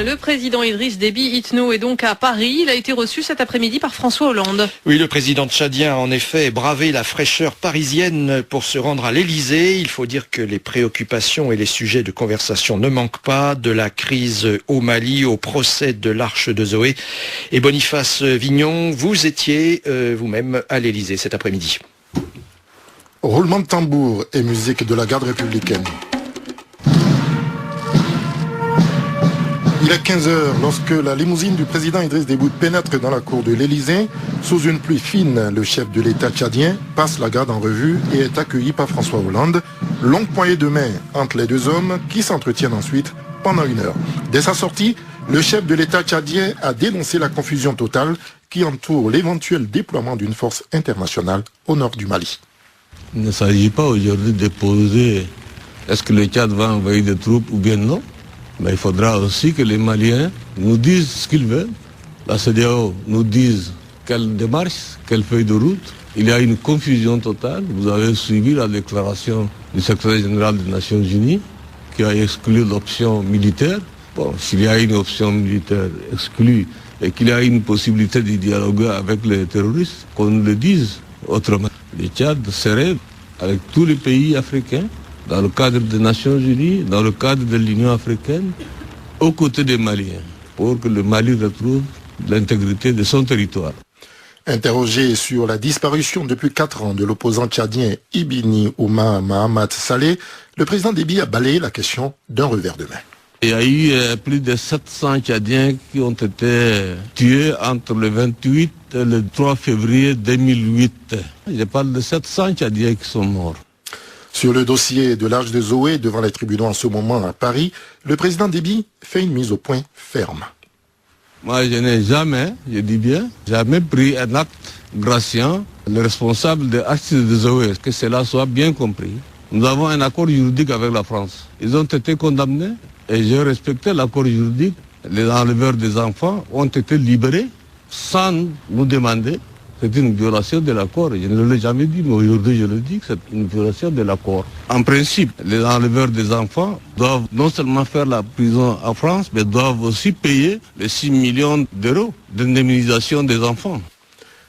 Le président Idriss Déby Itno est donc à Paris. Il a été reçu cet après-midi par François Hollande. Oui, le président tchadien a en effet bravé la fraîcheur parisienne pour se rendre à l'Elysée. Il faut dire que les préoccupations et les sujets de conversation ne manquent pas, de la crise au Mali au procès de l'Arche de Zoé. Et Boniface Vignon, vous étiez vous-même à l'Elysée cet après-midi. Roulement de tambour et musique de la garde républicaine. Il est 15h lorsque la limousine du président Idriss Déby pénètre dans la cour de l'Elysée. Sous une pluie fine, le chef de l'État tchadien passe la garde en revue et est accueilli par François Hollande. Longue poignée de main entre les deux hommes qui s'entretiennent ensuite pendant 1 heure. Dès sa sortie, le chef de l'État tchadien a dénoncé la confusion totale qui entoure l'éventuel déploiement d'une force internationale au nord du Mali. Il ne s'agit pas aujourd'hui de poser est-ce que le Tchad va envoyer des troupes ou bien non. Mais il faudra aussi que les Maliens nous disent ce qu'ils veulent. La CEDEAO nous dise quelle démarche, quelle feuille de route. Il y a une confusion totale. Vous avez suivi la déclaration du secrétaire général des Nations Unies qui a exclu l'option militaire. Bon, s'il y a une option militaire exclue et qu'il y a une possibilité de dialoguer avec les terroristes, qu'on nous le dise autrement. Le Tchad serait avec tous les pays africains, dans le cadre des Nations Unies, dans le cadre de l'Union africaine, aux côtés des Maliens, pour que le Mali retrouve l'intégrité de son territoire. Interrogé sur la disparition depuis 4 ans de l'opposant tchadien Ibini Ouma Mahamat Saleh, le président Déby a balayé la question d'un revers de main. Il y a eu plus de 700 Tchadiens qui ont été tués entre le 28 et le 3 février 2008. Je parle de 700 Tchadiens qui sont morts. Sur le dossier de l'Arche de Zoé, devant les tribunaux en ce moment à Paris, le président Déby fait une mise au point ferme. Moi, je n'ai jamais, je dis bien, jamais pris un acte graciant le responsable de l'Arche de Zoé, que cela soit bien compris. Nous avons un accord juridique avec la France. Ils ont été condamnés et j'ai respecté l'accord juridique. Les enleveurs des enfants ont été libérés sans nous demander. C'est une violation de l'accord. Je ne l'ai jamais dit, mais aujourd'hui je le dis que c'est une violation de l'accord. En principe, les enleveurs des enfants doivent non seulement faire la prison en France, mais doivent aussi payer les 6 millions d'euros d'indemnisation des enfants.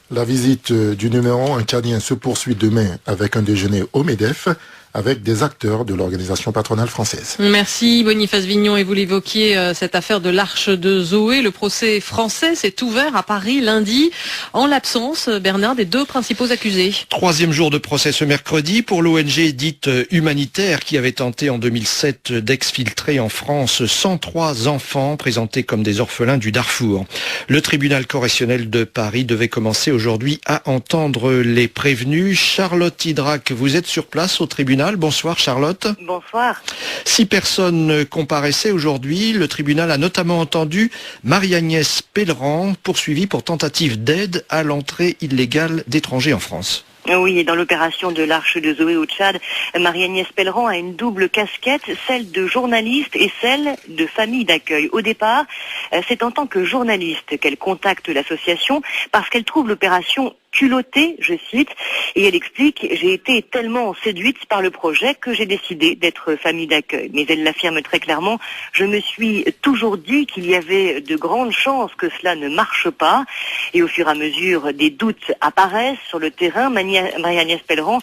La visite du numéro 1 tchadien se poursuit demain avec un déjeuner au MEDEF avec des acteurs de l'organisation patronale française. Merci Boniface Vignon, et vous l'évoquiez, cette affaire de l'Arche de Zoé. Le procès français s'est ouvert à Paris lundi en l'absence, Bernard, des 2 principaux accusés. 3e jour de procès ce mercredi pour l'ONG dite humanitaire qui avait tenté en 2007 d'exfiltrer en France 103 enfants présentés comme des orphelins du Darfour. Le tribunal correctionnel de Paris devait commencer aujourd'hui à entendre les prévenus. Charlotte Hydrac, vous êtes sur place au tribunal. Bonsoir Charlotte. Bonsoir. 6 personnes comparaissaient aujourd'hui. Le tribunal a notamment entendu Marie-Agnès Pelleran, poursuivie pour tentative d'aide à l'entrée illégale d'étrangers en France. Oui, et dans l'opération de l'Arche de Zoé au Tchad, Marie-Agnès Pelleran a une double casquette, celle de journaliste et celle de famille d'accueil. Au départ, c'est en tant que journaliste qu'elle contacte l'association parce qu'elle trouve l'opération culottée, je cite, et elle explique « J'ai été tellement séduite par le projet que j'ai décidé d'être famille d'accueil ». Mais elle l'affirme très clairement « Je me suis toujours dit qu'il y avait de grandes chances que cela ne marche pas ». Et au fur et à mesure, des doutes apparaissent sur le terrain. Marie-Agnès Pelleran,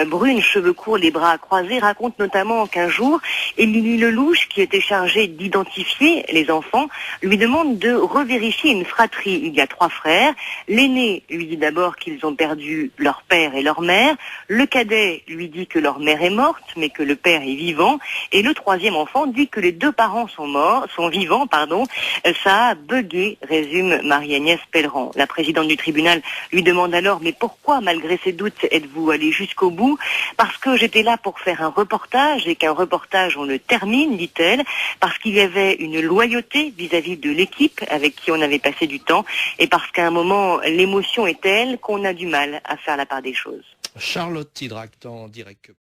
brune, cheveux courts, les bras croisés, raconte notamment qu'un jour, Émilie Lelouch, qui était chargée d'identifier les enfants, lui demande de revérifier une fratrie. Il y a 3 frères. L'aîné lui dit d'abord qu'ils ont perdu leur père et leur mère. Le cadet lui dit que leur mère est morte, mais que le père est vivant. Et le 3e enfant dit que les 2 parents sont vivants. Ça a bugué, résume Marie-Agnès Pelleran. La présidente du tribunal lui demande alors « Mais pourquoi, malgré ces doutes, êtes-vous allé jusqu'au bout ?» Parce que j'étais là pour faire un reportage et qu'un reportage on le termine, dit-elle, parce qu'il y avait une loyauté vis-à-vis de l'équipe avec qui on avait passé du temps et parce qu'à un moment, l'émotion est telle qu'on a du mal à faire la part des choses. Charlotte Hydrac en direct.